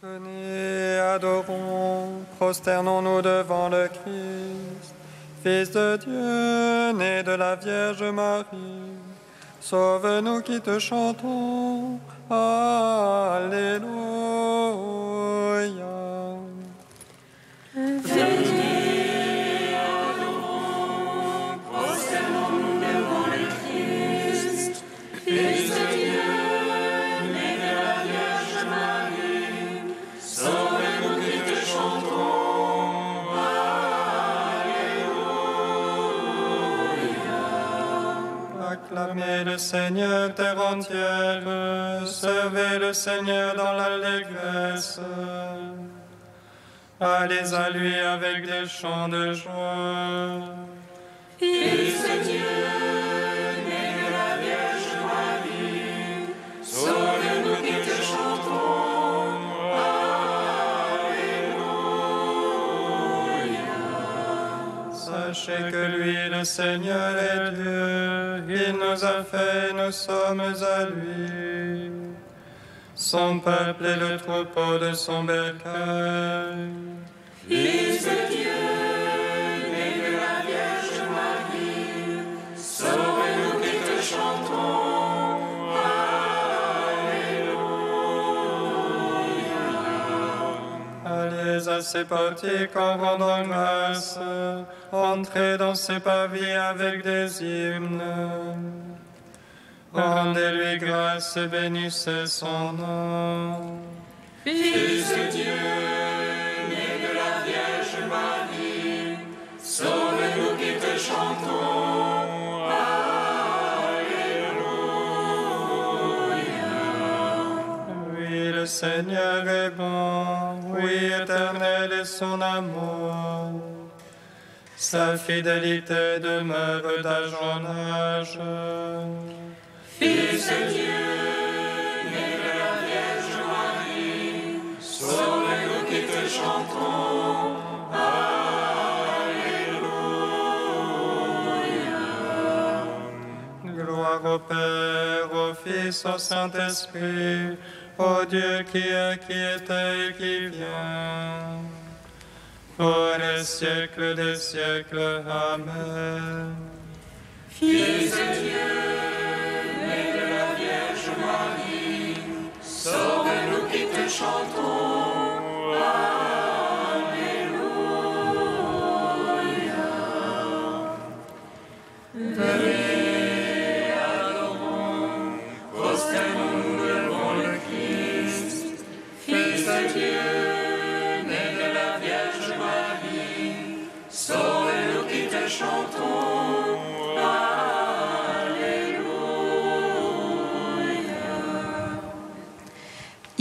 Venez, adorons, prosternons-nous devant le Christ, Fils de Dieu, né de la Vierge Marie. Sauve-nous qui te chantons, Alléluia. Venez, adorons, prosternons-nous devant le Christ, Fils de Dieu, né de la Vierge Marie. Sauve-nous qui te chantons, Alléluia. Acclamez le Seigneur, terre entière, servez le Seigneur dans l'allégresse. Allez à lui avec des chants de joie. Fils de Dieu, né de la Vierge Marie, sauve-nous qui te chantons, Alléluia. Sachez que lui, le Seigneur, est Dieu. Il nous a fait, nous sommes à lui. Son peuple est le troupeau de son bercail. Fils de Dieu, né de la Vierge Marie, sauve-nous qui te chantons, Alléluia. Allez à ses portiques en rendant grâce. Entrez dans ses pavillons avec des hymnes. Rendez-lui grâce et bénissez son nom. Fils de Dieu, né de la Vierge Marie, sauve-nous qui te chantons, Alléluia. Oui, le Seigneur est bon, oui, éternel est son amour. Sa fidélité demeure d'âge en âge. Fils de Dieu, né de la Vierge Marie, sauve-nous qui te chantons, Alléluia. Gloire au Père, au Fils, au Saint-Esprit, au Dieu qui est, qui était et qui vient, pour les siècles des siècles. Amen. Fils de Dieu, né de la Vierge Marie, sauve-nous qui te chantons, Alléluia. Venez, adorons, prosternons-nous devant le Christ, Fils de Dieu, né de la Vierge Marie, sauve-nous qui te chantons,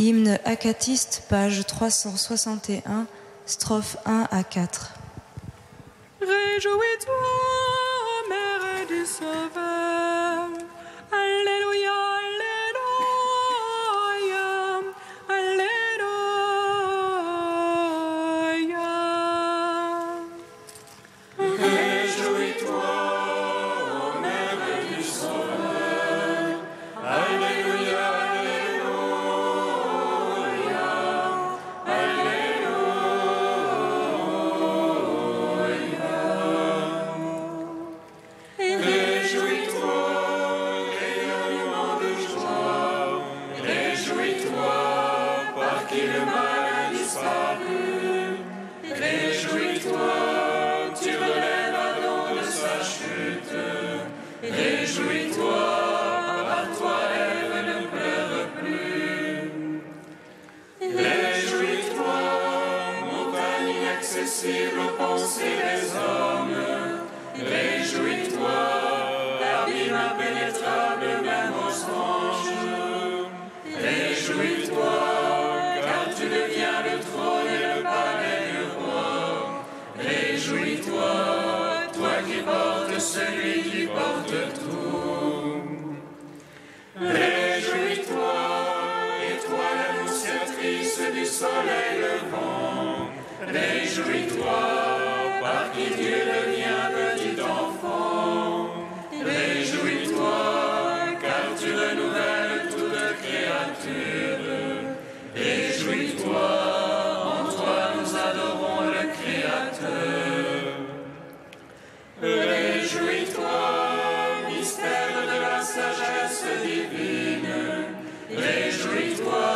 Hymne acatiste, page 361, strophes 1 à 4. Réjouis-toi, mère du Sauveur. Alléluia, Alléluia, Alléluia. Réjouis-toi, mère du Sauveur. Alléluia, réjouis-toi, par toi Ève ne pleure plus. Réjouis-toi, montagne inaccessible aux pensées des hommes. Réjouis-toi, abîme impénétrable même aux anges. Réjouis-toi, car tu deviens le trône et le palais du roi. Réjouis-toi, toi qui portes celui qui porte tout. Réjouis-toi, étoile annonciatrice du soleil levant. Réjouis-toi, par qui Dieu devient petit enfant. Réjouis-toi, car tu renouvelles toute créature. Réjouis-toi, sagesse divine. Réjouis-toi,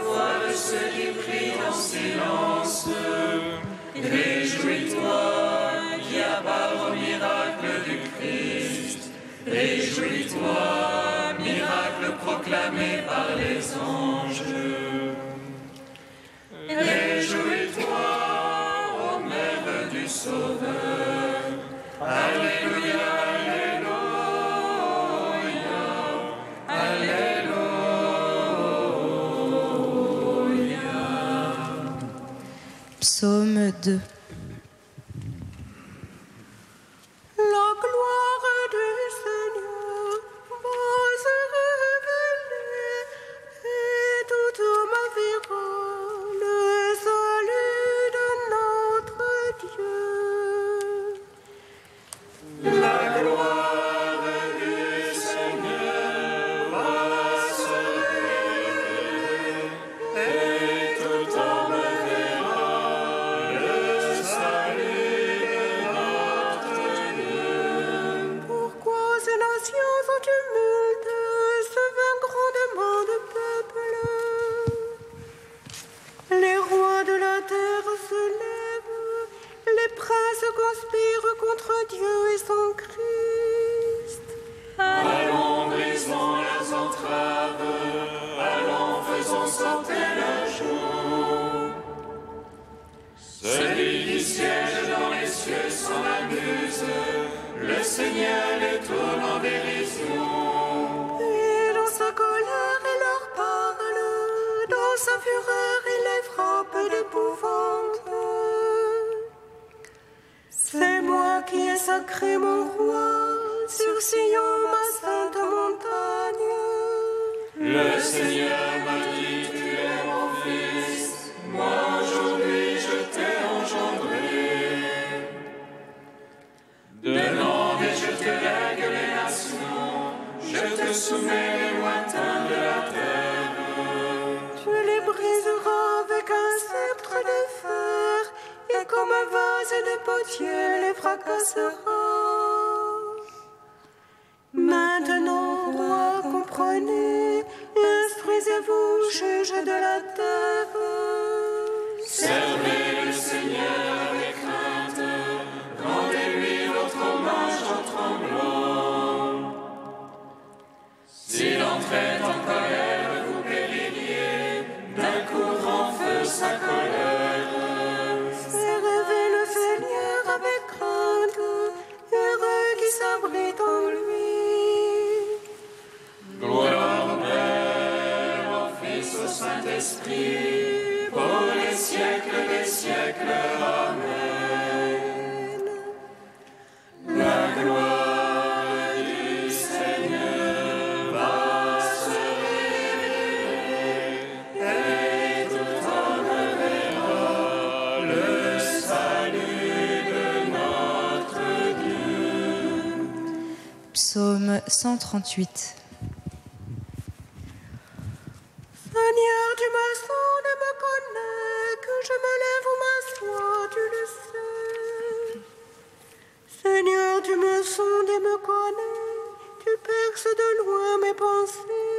foi de ceux qui prient en silence. Réjouis-toi, qui aborde au miracle du Christ. Réjouis-toi, miracle proclamé par les anges. Réjouis-toi, ô Mère du Sauveur. Alléluia, Alléluia, Alléluia. Psaume 2. La gloire du Seigneur va se révéler et toute ma verra le salut de notre Dieu. La gloire du Seigneur va se révéler et tout homme verra le salut de notre Dieu. Pourquoi ces nations sont tumultes, se vint grandement de peuple? Les rois de la terre se lèvent, les princes conspirent contre Dieu et son Christ. Allons, brisons leurs entraves, allons, faisons sauter le jour. Celui qui siège dans les cieux s'en amuse, le Seigneur les tourne en dérision. Et dans sa colère, il leur parle, dans sa fureur, il les frappe d'épouvante. C'est moi qui ai sacré mon roi, sur Sion, ma sainte montagne. Le Seigneur m'a dit, tu es mon fils, moi aujourd'hui je t'ai engendré. Demande et je te lègue les nations, je te soumets les lointains de la terre. Tu les briseras avec un sceptre de fer, et comme un vase de potier les fracassera. Maintenant, roi, comprenez, instruisez-vous, juges de la terre. Servez le Seigneur avec crainte, rendez-lui votre hommage en tremblant. S'il entrait en colère, vous péririez, d'un coup rend feu sa colère. Servez le Seigneur avec crainte, heureux qui s'abrite en lui. Gloire au Père, au Fils, au Saint-Esprit, pour les siècles des siècles. Amen. La gloire du Seigneur va se révéler, et tout homme verra le salut de notre Dieu. Psaume 138. Seigneur, tu me sondes et me connais, que je me lève ou m'assois, tu le sais. Seigneur, tu me sondes et me connais, tu perces de loin mes pensées.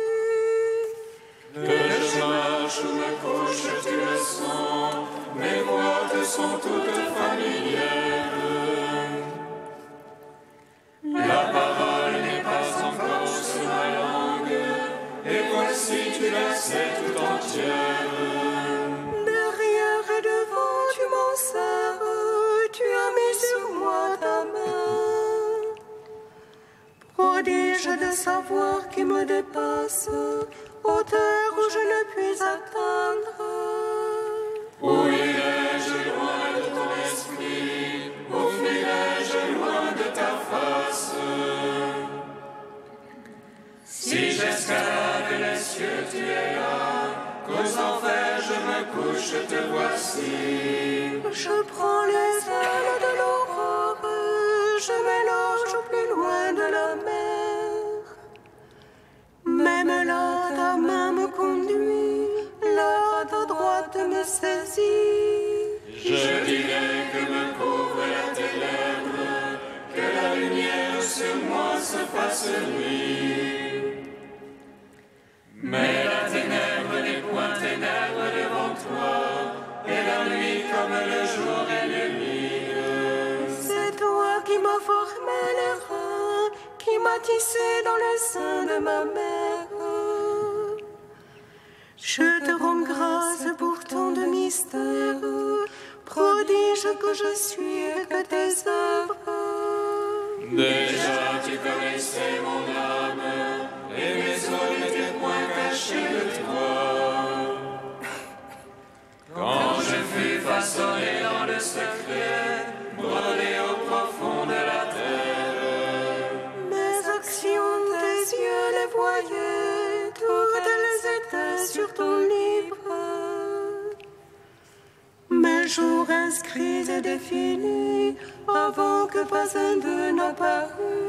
Que je marche ou me couche, tu le sens, mes voix te sont toutes familières. La parole n'est pas encore sur ma langue, et voici tu la sais tout entière. Derrière et devant, tu m'en sers, tu as mis sur moi ta main. Prodige de savoir qui me dépasse, hauteur où je ne puis atteindre. Où irai-je loin de ton esprit? Où fuirai-je loin de ta face? Si j'escalade les cieux, tu es là. Qu'aux enfers je me couche, te voici. Je prends les ailes de l'aurore, je m'élance au plus loin de la mer. Même là, ta main me conduit, là, ta droite me saisit. Je dirai que me couvre la ténèbre, que la lumière sur moi se fasse nuit. baptisée dans le sein de ma mère. Je te rends grâce pour tant de mystères, prodige que je suis et que tes œuvres. Déjà tu connaissais mon âme, et mes os n'étaient point cachés de toi. Quand je fus façonné dans le secret, brodé au profond de la terre, mes actions, tes yeux les voyaient, toutes elles étaient sur ton livre. Mes jours inscrits et définis, avant que pas un d'eux n'apparût.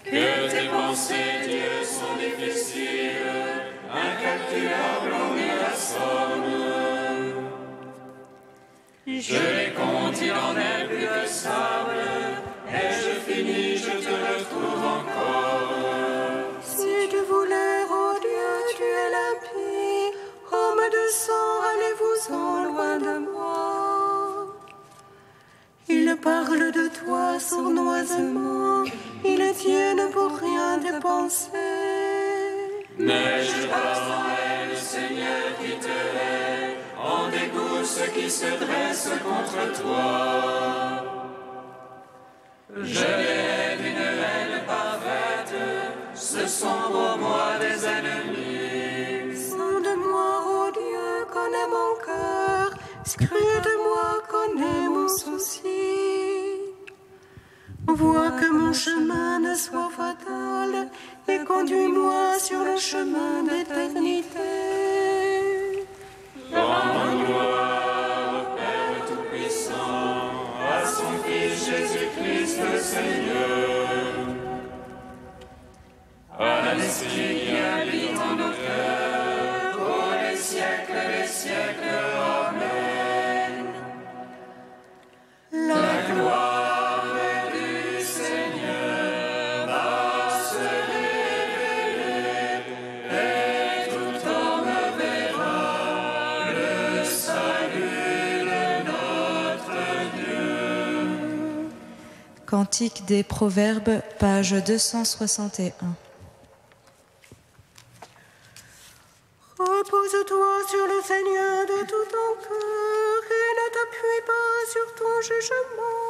que tes pensées, Dieu, sont difficiles, incalculables en la somme. Je les compte, il en est plus que sable, et je finis, je te retrouve encore. Si tu voulais, oh Dieu, tu es limpide, homme de sang, allez-vous-en loin de moi. Ils parlent de toi sournoisement, ils tiennent pour rien tes pensées. Mais je passe en haine, Seigneur, qui te hait, en dégoût ceux qui se dressent contre toi. Je les hais d'une haine parfaite, ce sont pour moi des ennemis. Sonde-moi, oh Dieu, connais mon cœur, scrute-moi, connais mon souci. Vois que mon chemin ne soit fatal, et conduis-moi sur le chemin d'éternité. Rends gloire au Père Tout-Puissant, à son Fils Jésus-Christ le Seigneur, à l'Esprit qui habite en nos cœurs, pour les siècles des siècles. Amen. La gloire du Seigneur va se révéler, et tout homme verra le salut de notre Dieu. Cantique des Proverbes, page 261. Repose-toi sur le Seigneur de tout ton cœur et ne t'appuie pas sur ton jugement.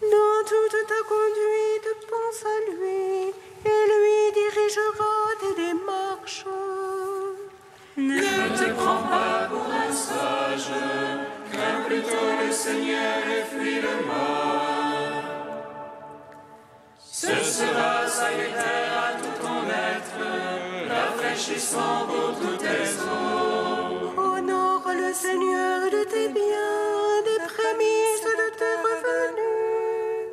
Dans toute ta conduite, pense à lui et lui dirigera tes démarches. Ne te prends pas pour un sage, crains plutôt le Seigneur et fuis le mal. Ce sera salutaire à tout ton être, rafraîchissant pour tous tes os. Honore le Seigneur de tes biens, des prémices de tes revenus.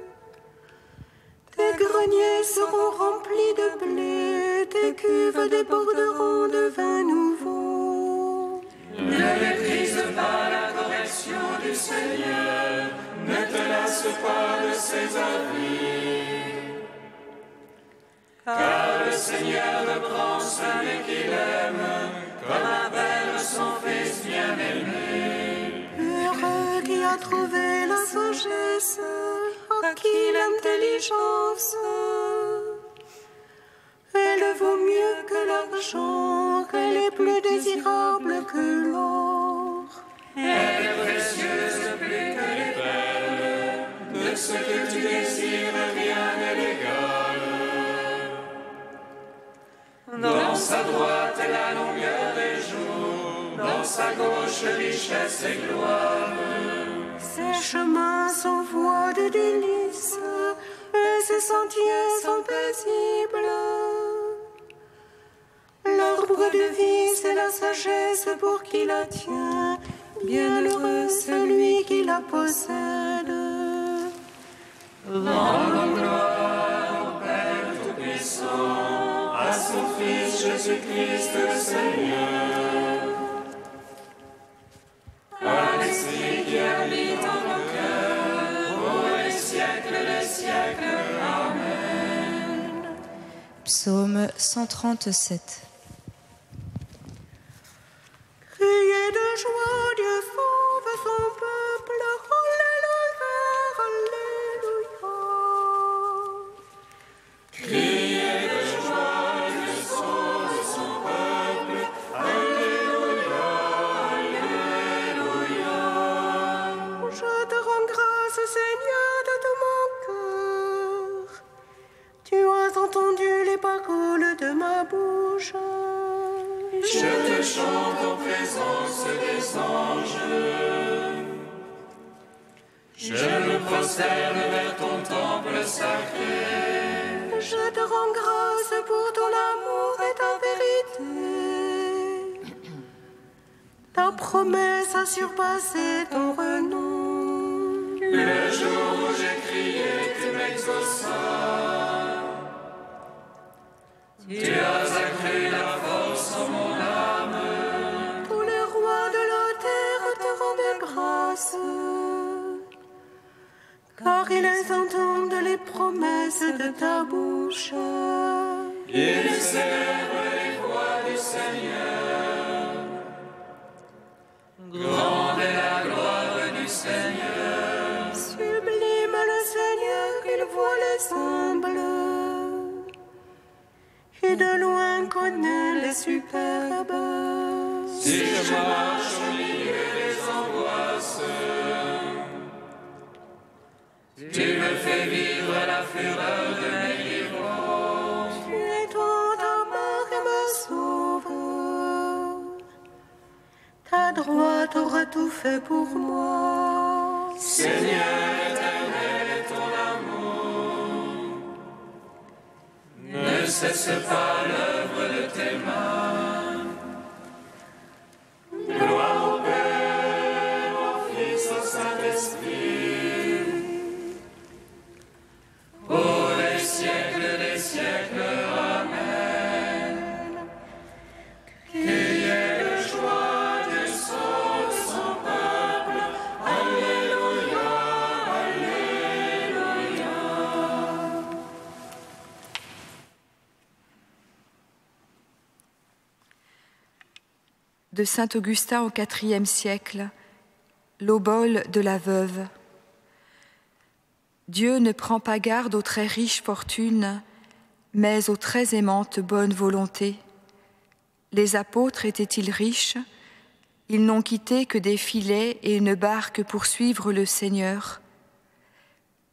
Tes greniers seront remplis de blé, tes cuves déborderont de vin nouveau. Ne méprise pas la correction du Seigneur, ne te lasse pas de ses avis. Car le Seigneur reprend celui qu'il aime, comme appelle son Fils bien-aimé. Heureux qui a trouvé la sagesse, à qui l'intelligence. Elle vaut mieux que l'argent, elle est plus désirable que l'or. Elle est précieuse plus que les perles, de ce que tu désires rien n'est l'égal. Dans sa droite est la longueur des jours, dans sa gauche richesse et gloire. Ses chemins sont voies de délices, et ses sentiers sont paisibles. L'arbre de vie, c'est la sagesse pour qui la tient, bienheureux celui qui la possède. Rendons gloire au Père Tout-Puissant, à son Fils Jésus-Christ le Seigneur, à l'Esprit qui habite en nos cœurs, pour les siècles des siècles. Amen. Psaume 137. Criez de joie, Dieu sauve son peuple, Alléluia, Alléluia. as entendu les paroles de ma bouche. Je te chante en présence des anges. Je me prosterne vers ton temple sacré. Je te rends grâce pour ton amour et ta vérité. Ta promesse a surpassé ton renom. Le jour où j'ai crié, tu m'exauças. Tu as accru la force en mon âme. Tous les rois de la terre te rendent grâce, car ils entendent les promesses de ta bouche. Ils célèbrent les voies du Seigneur. Grande est la gloire du Seigneur. Sublime le Seigneur, il voit les humbles, et de loin connaît les superbes. Si je marche au milieu des angoisses, tu me fais vivre la fureur de mes livrances. Tu étends ta main et me sauve. Ta droite aura tout fait pour moi. Seigneur éternel, ton amour ne cesse pas l'œuvre de tes mains. Gloire au Père, au Fils, au Saint-Esprit, pour les siècles des siècles. Amen. Criez de joie du son de son peuple. Alléluia, Alléluia. De saint Augustin au IVe siècle, l'obole de la veuve. Dieu ne prend pas garde aux très riches fortunes, mais aux très aimantes bonnes volontés. Les apôtres étaient-ils riches? Ils n'ont quitté que des filets et une barque pour suivre le Seigneur.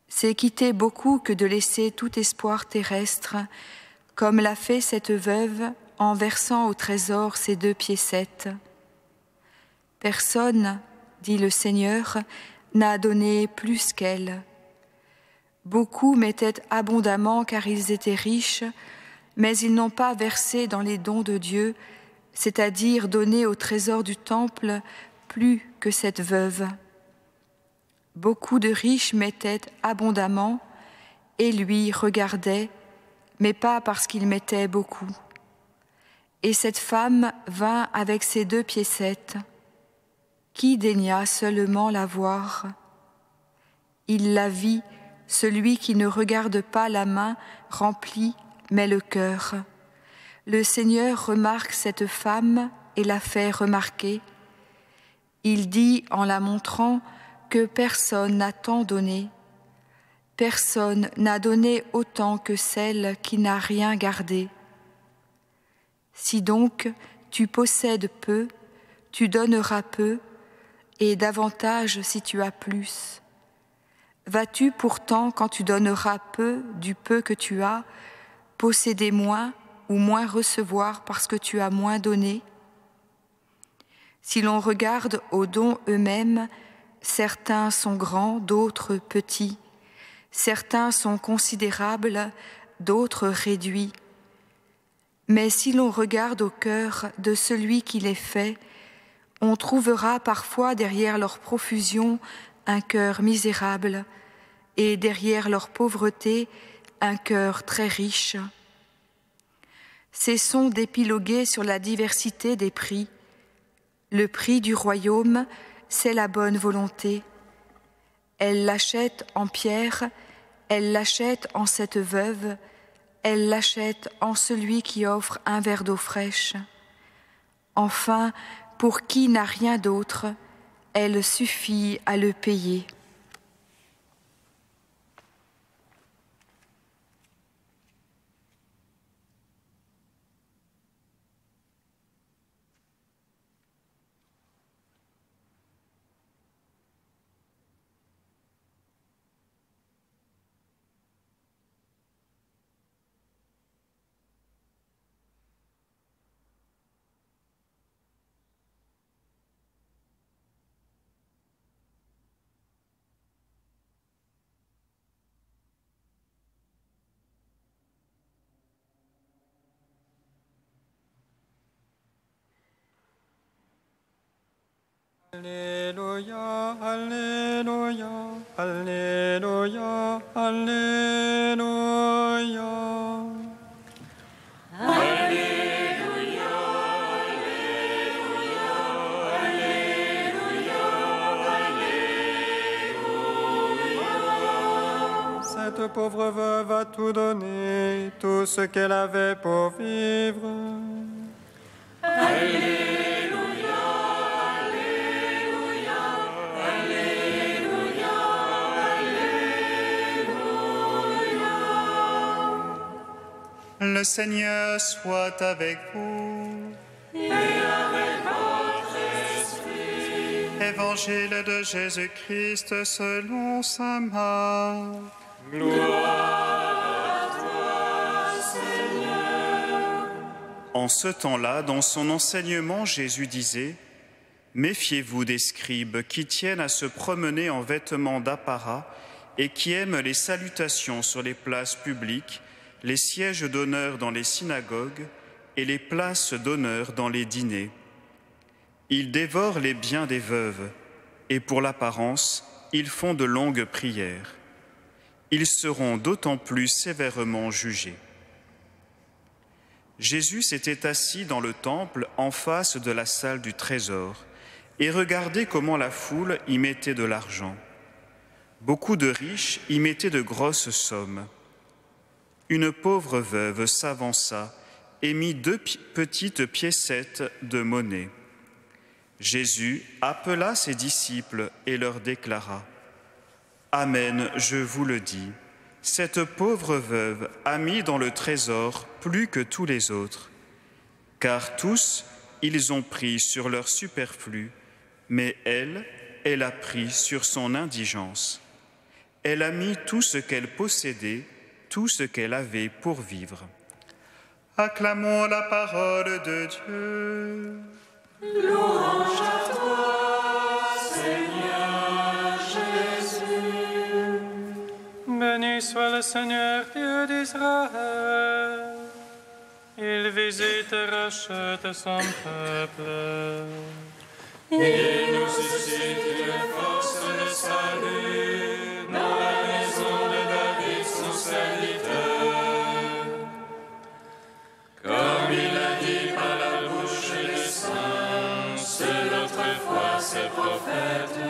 C'est quitter beaucoup que de laisser tout espoir terrestre, comme l'a fait cette veuve en versant au trésor ses 2 piécettes. Personne, dit le Seigneur, n'a donné plus qu'elle. Beaucoup mettaient abondamment car ils étaient riches, mais ils n'ont pas versé dans les dons de Dieu, c'est-à-dire donné au trésor du temple plus que cette veuve. Beaucoup de riches mettaient abondamment et lui regardait, mais pas parce qu'il mettait beaucoup. Et cette femme vint avec ses 2 piécettes. Qui daigna seulement la voir? Il la vit, celui qui ne regarde pas la main remplie, mais le cœur. Le Seigneur remarque cette femme et la fait remarquer. Il dit en la montrant que personne n'a tant donné. Personne n'a donné autant que celle qui n'a rien gardé. Si donc tu possèdes peu, tu donneras peu, et davantage si tu as plus. Vas-tu pourtant, quand tu donneras peu du peu que tu as, posséder moins ou moins recevoir parce que tu as moins donné? Si l'on regarde aux dons eux-mêmes, certains sont grands, d'autres petits. Certains sont considérables, d'autres réduits. Mais si l'on regarde au cœur de celui qui les fait, on trouvera parfois derrière leur profusion un cœur misérable et derrière leur pauvreté un cœur très riche. Cessons d'épiloguer sur la diversité des prix. Le prix du royaume, c'est la bonne volonté. Elle l'achète en pierre, elle l'achète en cette veuve, elle l'achète en celui qui offre un verre d'eau fraîche. Enfin, pour qui n'a rien d'autre, elle suffit à le payer. Alléluia, Alléluia, Alléluia, Alléluia. Alléluia, Alléluia, Alléluia, Alléluia. Cette pauvre veuve a tout donné, tout ce qu'elle avait pour vivre. Alléluia. Le Seigneur soit avec vous. Et avec votre esprit. Évangile de Jésus-Christ selon saint Marc. Gloire à toi, Seigneur. En ce temps-là, dans son enseignement, Jésus disait : méfiez-vous des scribes qui tiennent à se promener en vêtements d'apparat et qui aiment les salutations sur les places publiques, les sièges d'honneur dans les synagogues et les places d'honneur dans les dîners. Ils dévorent les biens des veuves et pour l'apparence, ils font de longues prières. Ils seront d'autant plus sévèrement jugés. Jésus s'était assis dans le temple en face de la salle du trésor et regardait comment la foule y mettait de l'argent. Beaucoup de riches y mettaient de grosses sommes. Une pauvre veuve s'avança et mit 2 petites piécettes de monnaie. Jésus appela ses disciples et leur déclara : Amen, je vous le dis, cette pauvre veuve a mis dans le trésor plus que tous les autres, car tous, ils ont pris sur leur superflu, mais elle a pris sur son indigence. Elle a mis tout ce qu'elle possédait, tout ce qu'elle avait pour vivre. Acclamons la parole de Dieu. Louange à toi, Seigneur Jésus. Béni soit le Seigneur Dieu d'Israël. Il visite et rachète son peuple. Il nous suscite une force de salut dans la maison de David, son serviteur. Comme il a dit par la bouche des saints, seul autrefois ses prophètes.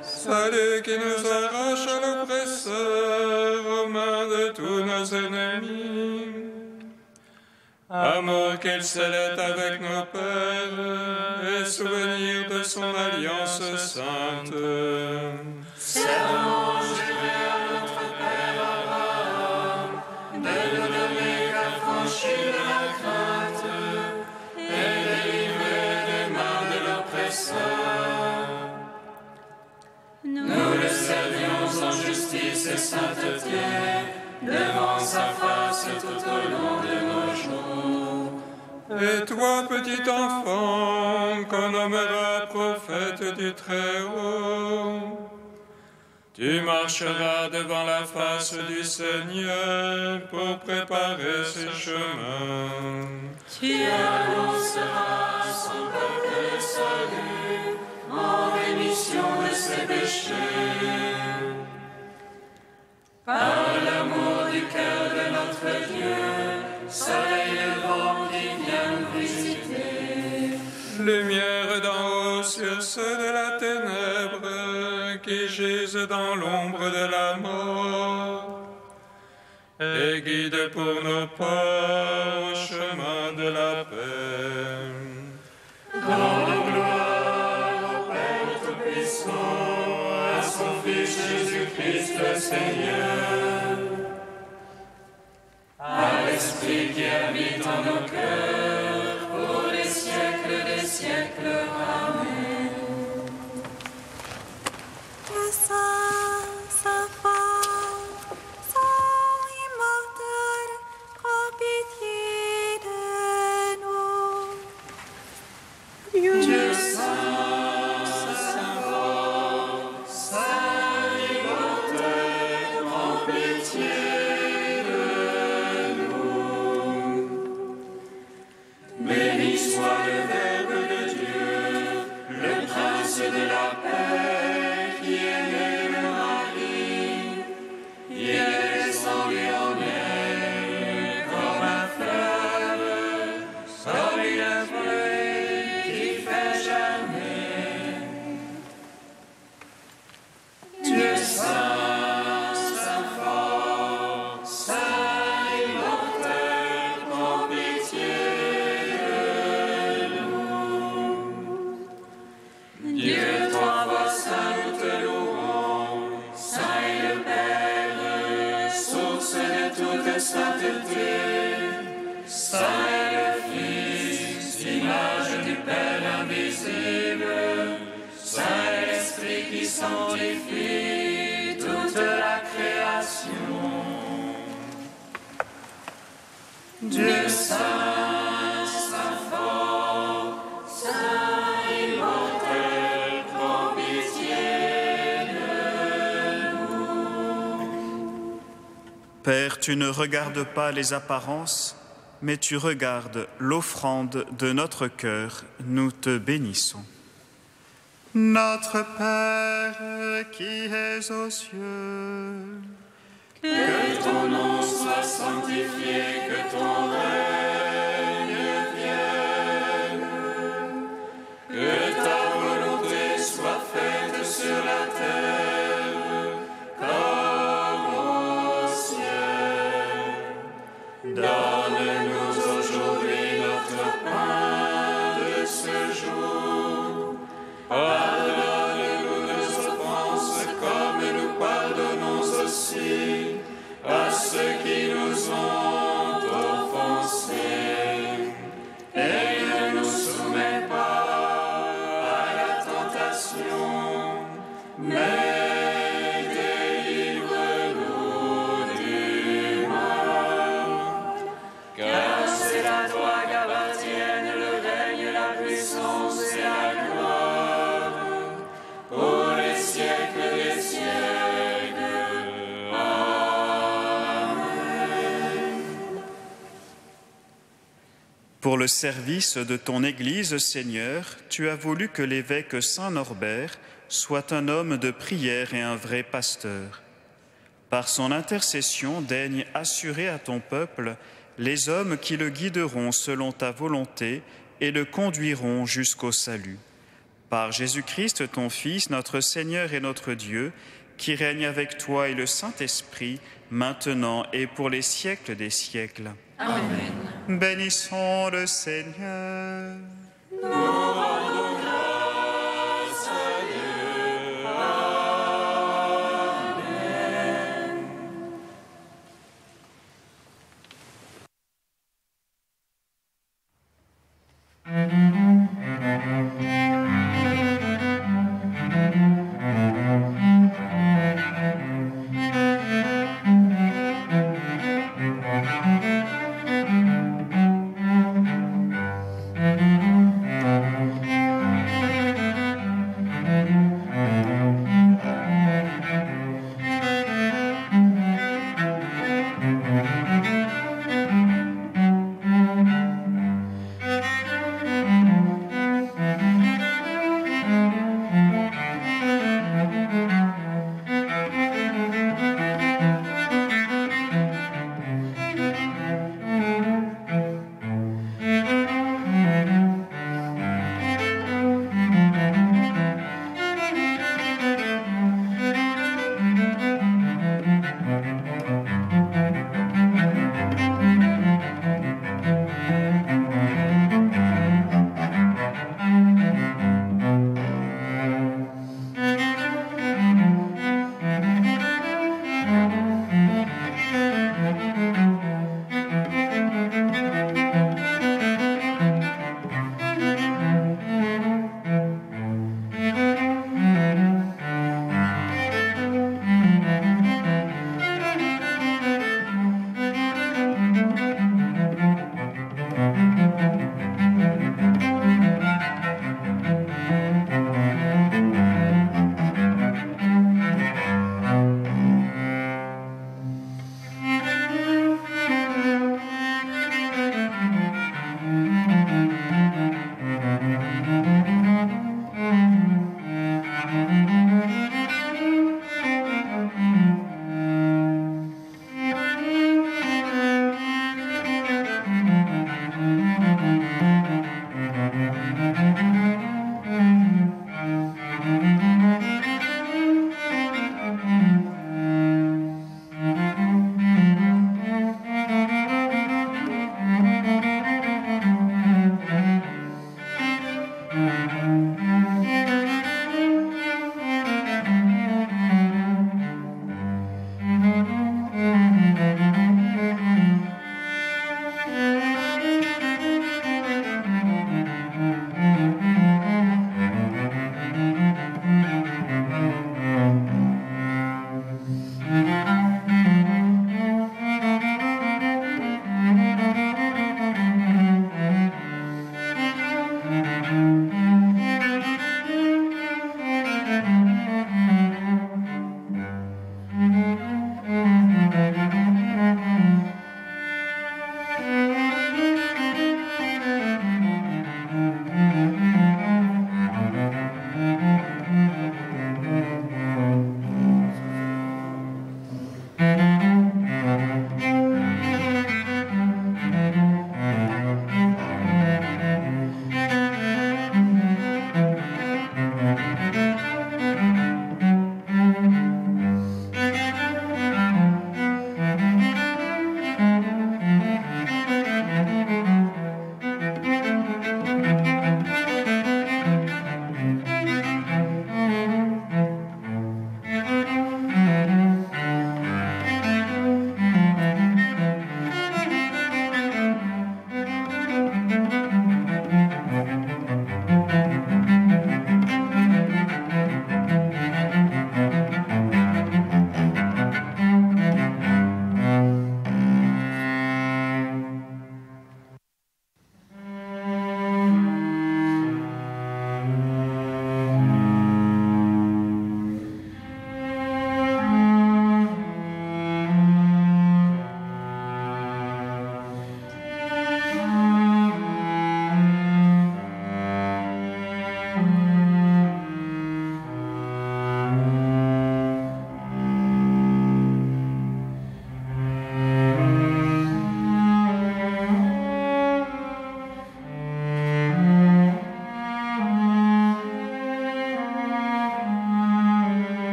Salut qui nous arrache à l'oppresseur, aux mains de tous nos ennemis. Amour qu'il scellait avec nos pères, et souvenir de son alliance sainte. Serment juré à notre Père Abraham, de nous donner qu'affranchis de la crainte, et délivrer des mains de l'oppresseur. Nous le servions en justice et sainteté, devant sa face tout au long de nos jours. Et toi, petit enfant, qu'on nommera prophète du Très-Haut, tu marcheras devant la face du Seigneur pour préparer ses chemins. Tu annonceras à son peuple le salut, en rémission de ses péchés. Par l'amour du cœur de notre Dieu, soleil levant qui vient nous visiter. Lumière d'en haut sur ceux de la ténèbre qui gisent dans l'ombre de la mort, et guide pour nos pas au chemin de la paix. Grande gloire au Père Tout-Puissant, à son Fils Jésus-Christ le Seigneur, à l'Esprit qui habite en nos cœurs, pour les siècles des siècles. Amen. Le Saint, Saint Fort, Saint immortel, prends pitié de nous. Dieu saint, saint fort, saint immortel, prends pitié de nous. Béni soit le Verbe de Dieu, le Prince sainteté. Saint est le Fils, image du Père invisible. Saint est l'Esprit qui sanctifie toute la création. Dieu saint, saint fort, saint immortel, prends pitié de nous. Père, tu ne regardes pas les apparences, mais tu regardes l'offrande de notre cœur. Nous te bénissons. Notre Père qui es aux cieux, que ton nom soit sanctifié, que ton règne vienne, que ta volonté soit faite sur la terre comme au ciel. Donne-nous aujourd'hui notre pain de ce jour. Pardonne-nous nos offenses comme nous pardonnons aussi à ceux qui nous ont offensés. Et ne nous soumets pas à la tentation, mais délivre-nous du mal. Car c'est à toi qu'appartiennent le règne, la puissance et la gloire, pour les siècles des siècles. pour le service de ton Église, Seigneur, tu as voulu que l'évêque Saint Norbert soit un homme de prière et un vrai pasteur. Par son intercession, daigne assurer à ton peuple les hommes qui le guideront selon ta volonté et le conduiront jusqu'au salut. Par Jésus-Christ, ton Fils, notre Seigneur et notre Dieu, qui règne avec toi et le Saint-Esprit, maintenant et pour les siècles des siècles. Amen. Bénissons le Seigneur.